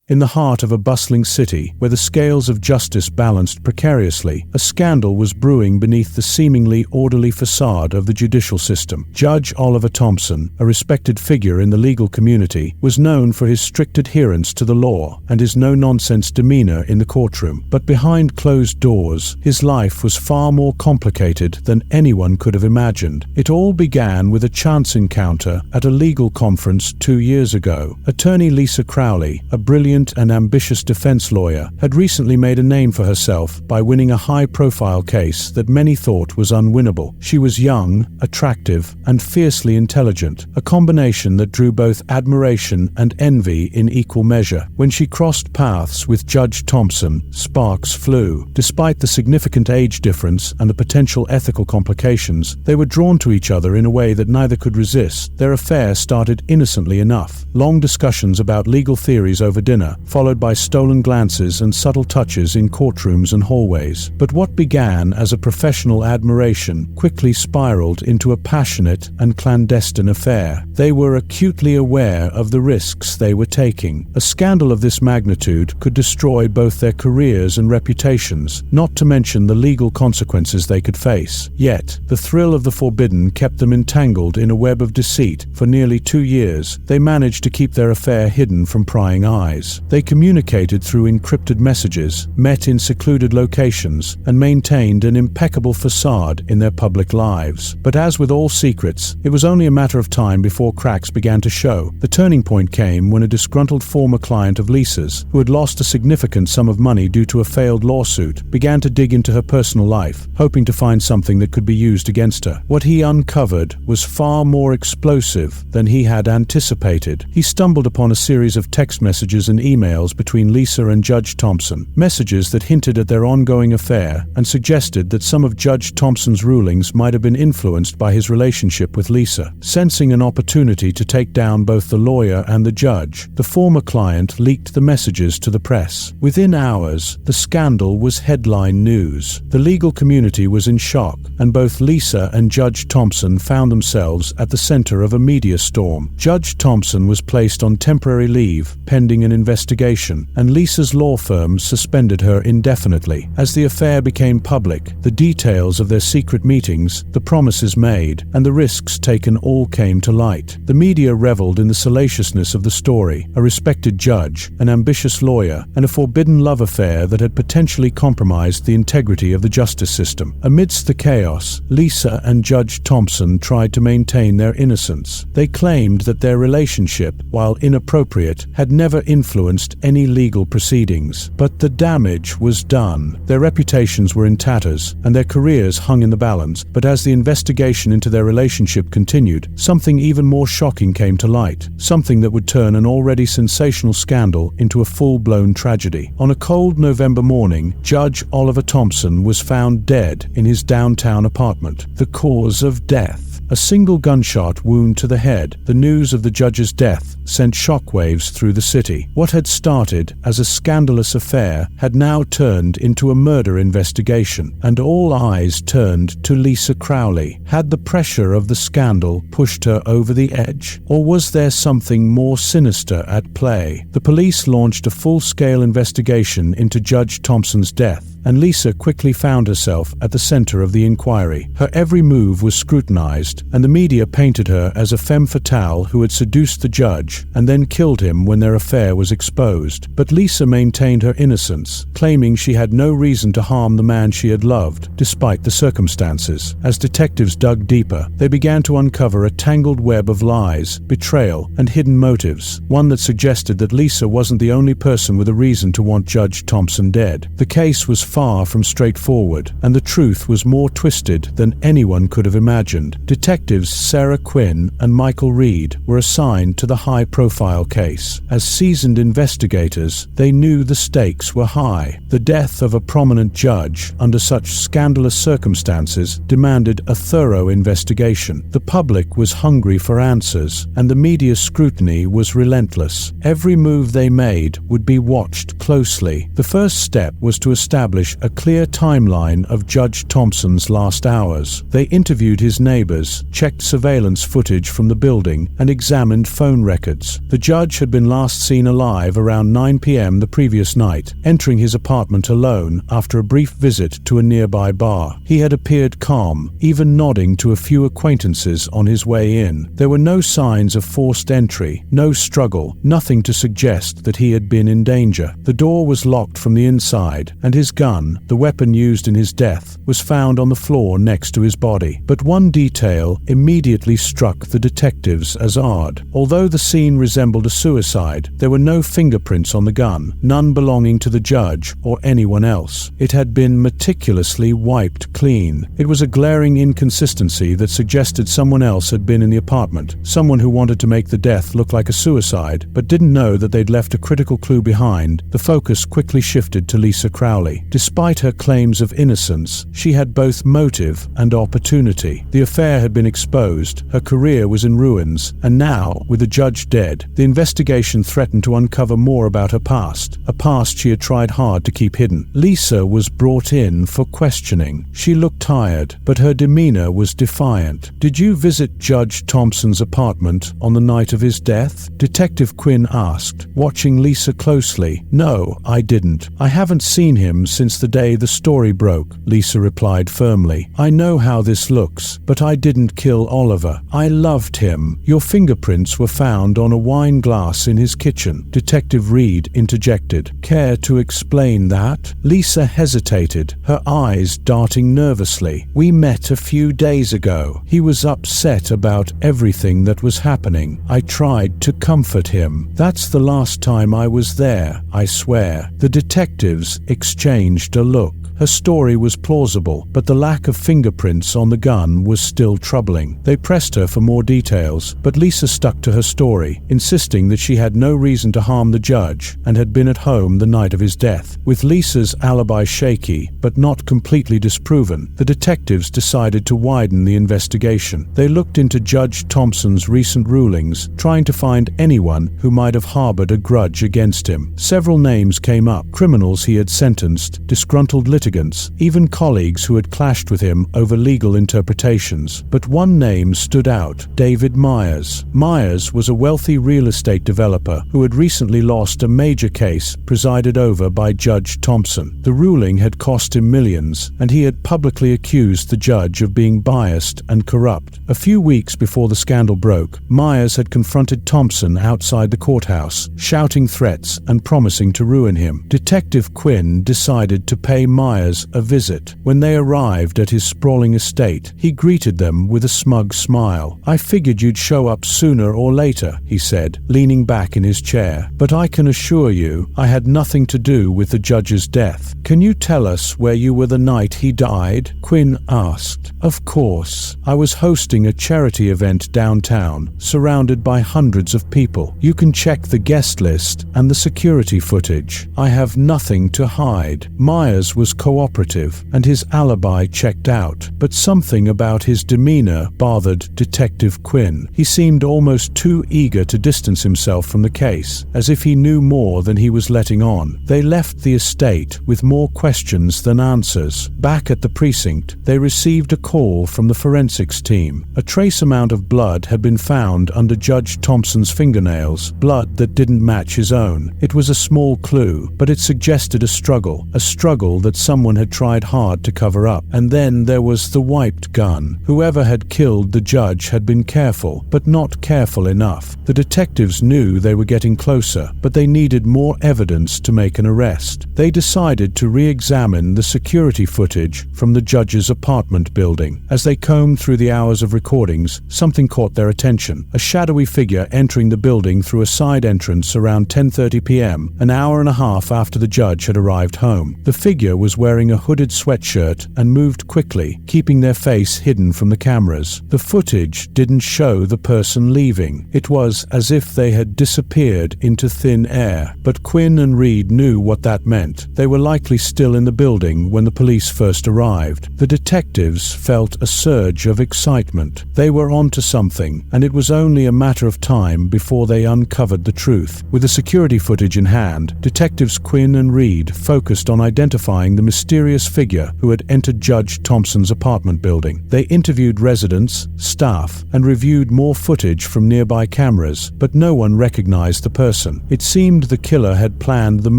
In the heart of a bustling city, where the scales of justice balanced precariously, a scandal was brewing beneath the seemingly orderly facade of the judicial system. Judge Oliver Thompson, a respected figure in the legal community, was known for his strict adherence to the law and his no-nonsense demeanor in the courtroom. But behind closed doors, his life was far more complicated than anyone could have imagined. It all began with a chance encounter at a legal conference 2 years ago. Attorney Lisa Crowley, a brilliant and ambitious defense lawyer, had recently made a name for herself by winning a high-profile case that many thought was unwinnable. She was young, attractive, and fiercely intelligent, a combination that drew both admiration and envy in equal measure. When she crossed paths with Judge Thompson, sparks flew. Despite the significant age difference and the potential ethical complications, they were drawn to each other in a way that neither could resist. Their affair started innocently enough. Long discussions about legal theories over dinner, followed by stolen glances and subtle touches in courtrooms and hallways. But what began as a professional admiration quickly spiraled into a passionate and clandestine affair. They were acutely aware of the risks they were taking. A scandal of this magnitude could destroy both their careers and reputations, not to mention the legal consequences they could face. Yet, the thrill of the forbidden kept them entangled in a web of deceit. For nearly 2 years, they managed to keep their affair hidden from prying eyes. They communicated through encrypted messages, met in secluded locations, and maintained an impeccable facade in their public lives. But as with all secrets, it was only a matter of time before cracks began to show. The turning point came when a disgruntled former client of Lisa's, who had lost a significant sum of money due to a failed lawsuit, began to dig into her personal life, hoping to find something that could be used against her. What he uncovered was far more explosive than he had anticipated. He stumbled upon a series of text messages and emails between Lisa and Judge Thompson, messages that hinted at their ongoing affair and suggested that some of Judge Thompson's rulings might have been influenced by his relationship with Lisa. Sensing an opportunity to take down both the lawyer and the judge, the former client leaked the messages to the press. Within hours, the scandal was headline news. The legal community was in shock, and both Lisa and Judge Thompson found themselves at the center of a media storm. Judge Thompson was placed on temporary leave pending an investigation, and Lisa's law firm suspended her indefinitely. As the affair became public, the details of their secret meetings, the promises made, and the risks taken all came to light. The media reveled in the salaciousness of the story: a respected judge, an ambitious lawyer, and a forbidden love affair that had potentially compromised the integrity of the justice system. Amidst the chaos, Lisa and Judge Thompson tried to maintain their innocence. They claimed that their relationship, while inappropriate, had never influenced any legal proceedings. But the damage was done. Their reputations were in tatters, and their careers hung in the balance. But as the investigation into their relationship continued, something even more shocking came to light. Something that would turn an already sensational scandal into a full-blown tragedy. On a cold November morning, Judge Oliver Thompson was found dead in his downtown apartment. The cause of death: a single gunshot wound to the head. The news of the judge's death sent shockwaves through the city. What had started as a scandalous affair had now turned into a murder investigation, and all eyes turned to Lisa Crowley. Had the pressure of the scandal pushed her over the edge? Or was there something more sinister at play? The police launched a full-scale investigation into Judge Thompson's death, and Lisa quickly found herself at the center of the inquiry. Her every move was scrutinized, and the media painted her as a femme fatale who had seduced the judge and then killed him when their affair was exposed. But Lisa maintained her innocence, claiming she had no reason to harm the man she had loved, despite the circumstances. As detectives dug deeper, they began to uncover a tangled web of lies, betrayal, and hidden motives, one that suggested that Lisa wasn't the only person with a reason to want Judge Thompson dead. The case was far from straightforward, and the truth was more twisted than anyone could have imagined. Detectives Sarah Quinn and Michael Reed were assigned to the high-profile case. As seasoned investigators, they knew the stakes were high. The death of a prominent judge under such scandalous circumstances demanded a thorough investigation. The public was hungry for answers, and the media's scrutiny was relentless. Every move they made would be watched closely. The first step was to establish a clear timeline of Judge Thompson's last hours. They interviewed his neighbors, detectives checked surveillance footage from the building and examined phone records. The judge had been last seen alive around 9 p.m. the previous night, entering his apartment alone after a brief visit to a nearby bar. He had appeared calm, even nodding to a few acquaintances on his way in. There were no signs of forced entry, no struggle, nothing to suggest that he had been in danger. The door was locked from the inside, and his gun, the weapon used in his death, was found on the floor next to his body. But one detail immediately struck the detectives as odd. Although the scene resembled a suicide, there were no fingerprints on the gun, none belonging to the judge or anyone else. It had been meticulously wiped clean. It was a glaring inconsistency that suggested someone else had been in the apartment, someone who wanted to make the death look like a suicide, but didn't know that they'd left a critical clue behind. The focus quickly shifted to Lisa Crowley. Despite her claims of innocence, she had both motive and opportunity. The affair had been exposed, her career was in ruins, and now, with the judge dead, the investigation threatened to uncover more about her past, a past she had tried hard to keep hidden. Lisa was brought in for questioning. She looked tired, but her demeanor was defiant. "Did you visit Judge Thompson's apartment on the night of his death?" Detective Quinn asked, watching Lisa closely. "No, I didn't. I haven't seen him since the day the story broke," Lisa replied firmly. "I know how this looks, but I didn't kill Oliver. I loved him." "Your fingerprints were found on a wine glass in his kitchen," Detective Reed interjected. "Care to explain that?" Lisa hesitated, her eyes darting nervously. "We met a few days ago. He was upset about everything that was happening. I tried to comfort him. That's the last time I was there, I swear." The detectives exchanged a look. Her story was plausible, but the lack of fingerprints on the gun was still troubling. They pressed her for more details, but Lisa stuck to her story, insisting that she had no reason to harm the judge and had been at home the night of his death. With Lisa's alibi shaky, but not completely disproven, the detectives decided to widen the investigation. They looked into Judge Thompson's recent rulings, trying to find anyone who might have harbored a grudge against him. Several names came up: criminals he had sentenced, disgruntled litigants, even colleagues who had clashed with him over legal interpretations. But one name stood out: David Myers. Myers was a wealthy real estate developer who had recently lost a major case presided over by Judge Thompson. The ruling had cost him millions, and he had publicly accused the judge of being biased and corrupt. A few weeks before the scandal broke, Myers had confronted Thompson outside the courthouse, shouting threats and promising to ruin him. Detective Quinn decided to pay Myers a visit. When they arrived at his sprawling estate, he greeted them with a smug smile. "I figured you'd show up sooner or later," he said, leaning back in his chair. "But I can assure you, I had nothing to do with the judge's death." "Can you tell us where you were the night he died?" Quinn asked. "Of course. I was hosting a charity event downtown, surrounded by hundreds of people. You can check the guest list and the security footage. I have nothing to hide." Myers was cooperative, and his alibi checked out, but something about his demeanor bothered Detective Quinn. He seemed almost too eager to distance himself from the case, as if he knew more than he was letting on. They left the estate with more questions than answers. Back at the precinct, they received a call from the forensics team. A trace amount of blood had been found under Judge Thompson's fingernails, blood that didn't match his own. It was a small clue, but it suggested a struggle that someone had tried hard to cover up. And then there was the wiped gun. Whoever had killed the judge had been careful, but not careful enough. The detectives knew they were getting closer, but they needed more evidence to make an arrest. They decided to re-examine the security footage from the judge's apartment building. As they combed through the hours of recordings, something caught their attention. A shadowy figure entering the building through a side entrance around 10:30 p.m., an hour and a half after the judge had arrived home. The figure was wearing a hooded sweatshirt and moved quickly, keeping their face hidden from the cameras. The footage didn't show the person leaving. It was as if they had disappeared into thin air. But Quinn and Reed knew what that meant. They were likely still in the building when the police first arrived. The detectives felt a surge of excitement. They were onto something, and it was only a matter of time before they uncovered the truth. With the security footage in hand, Detectives Quinn and Reed focused on identifying the mysterious figure who had entered Judge Thompson's apartment building. They interviewed residents, staff, and reviewed more footage from nearby cameras, but no one recognized the person. It seemed the killer had planned the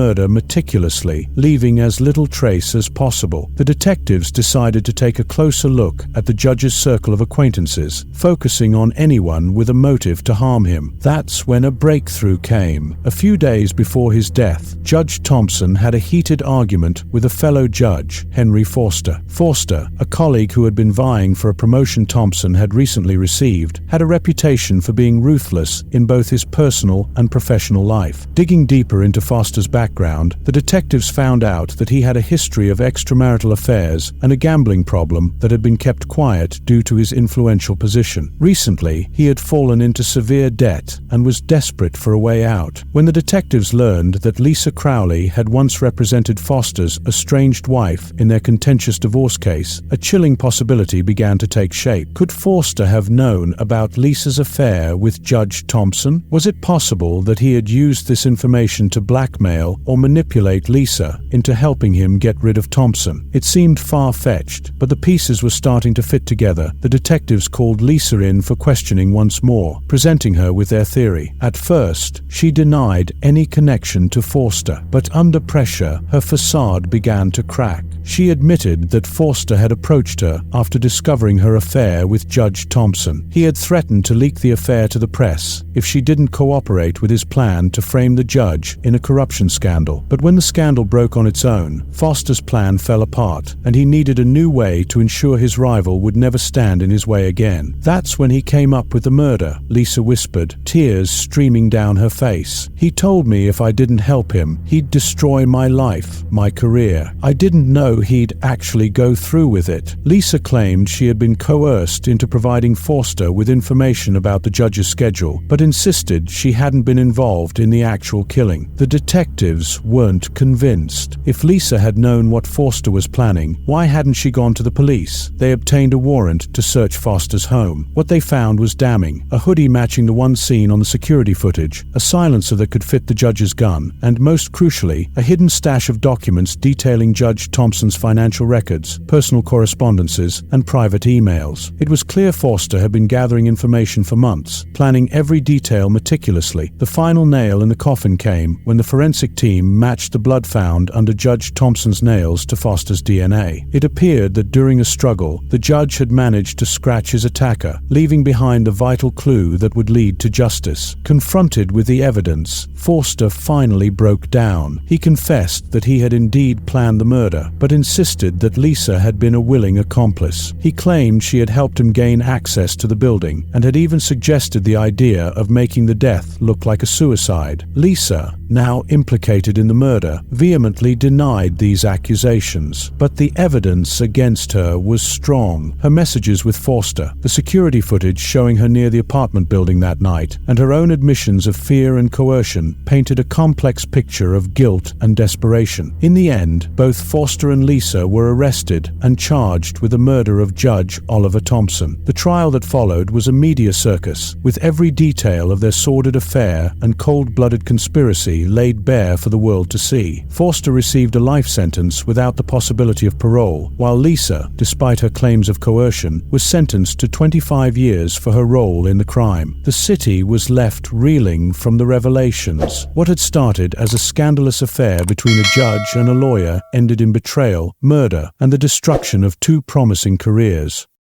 murder meticulously, leaving as little trace as possible. The detectives decided to take a closer look at the judge's circle of acquaintances, focusing on anyone with a motive to harm him. That's when a breakthrough came. A few days before his death, Judge Thompson had a heated argument with a fellow judge, Henry Forster. Forster, a colleague who had been vying for a promotion Thompson had recently received, had a reputation for being ruthless in both his personal and professional life. Digging deeper into Forster's background, the detectives found out that he had a history of extramarital affairs and a gambling problem that had been kept quiet due to his influential position. Recently, he had fallen into severe debt and was desperate for a way out. When the detectives learned that Lisa Crowley had once represented Forster's estranged wife in their contentious divorce case, a chilling possibility began to take shape. Could Forster have known about Lisa's affair with Judge Thompson? Was it possible that he had used this information to blackmail or manipulate Lisa into helping him get rid of Thompson? It seemed far-fetched, but the pieces were starting to fit together. The detectives called Lisa in for questioning once more, presenting her with their theory. At first, she denied any connection to Forster, but under pressure, her facade began to crack. She admitted that Forster had approached her after discovering her affair with Judge Thompson. He had threatened to leak the affair to the press if she didn't cooperate with his plan to frame the judge in a corruption scandal. But when the scandal broke on its own, Forster's plan fell apart, and he needed a new way to ensure his rival would never stand in his way again. That's when he came up with the murder, Lisa whispered, tears streaming down her face. He told me if I didn't help him, he'd destroy my life, my career. I didn't know he'd actually go through with it. Lisa claimed she had been coerced into providing Forster with information about the judge's schedule, but insisted she hadn't been involved in the actual killing. The detectives weren't convinced. If Lisa had known what Forster was planning, why hadn't she gone to the police? They obtained a warrant to search Forster's home. What they found was damning: a hoodie matching the one seen on the security footage, a silencer that could fit the judge's gun, and most crucially, a hidden stash of documents detailing Judge Thompson's financial records, personal correspondences, and private emails. It was clear Forster had been gathering information for months, planning every detail meticulously. The final nail in the coffin came when the forensic team matched the blood found under Judge Thompson's nails to Forster's DNA. It appeared that during a struggle, the judge had managed to scratch his attacker, leaving behind the vital clue that would lead to justice. Confronted with the evidence, Forster finally broke down. He confessed that he had indeed planned the murder, but insisted that Lisa had been a willing accomplice. He claimed she had helped him gain access to the building, and had even suggested the idea of making the death look like a suicide. Lisa, now implicated in the murder, vehemently denied these accusations, but the evidence against her was strong. Her messages with Forster, the security footage showing her near the apartment building that night, and her own admissions of fear and coercion painted a complex picture of guilt and desperation. In the end, both Forster and Lisa were arrested and charged with the murder of Judge Oliver Thompson. The trial that followed was a media circus, with every detail of their sordid affair and cold-blooded conspiracy laid bare for the world to see. Forster received a life sentence without the possibility of parole, while Lisa, despite her claims of coercion, was sentenced to 25 years for her role in the crime. The city was left reeling from the revelations. What had started as a scandalous affair between a judge and a lawyer ended in betrayal, murder, and the destruction of two promising careers.